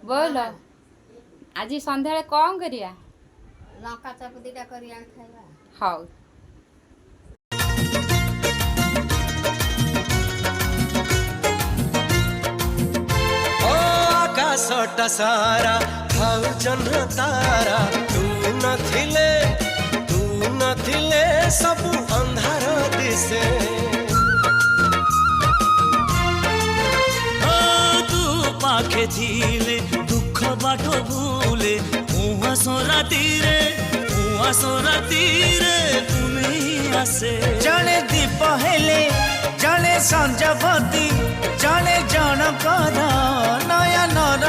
बोल आज संध्या कौन करिया लंका चप दीटा करी आन खाइबा। हौ आकाशटा सारा भाउजन तारा तू नथिले सबु अंधार दिसे तू पाखे थिले दुख बाटो भूले उहाँसो रातिरे तुमी आसे जने दीप हेले जने संजपति जने जनकर नया नर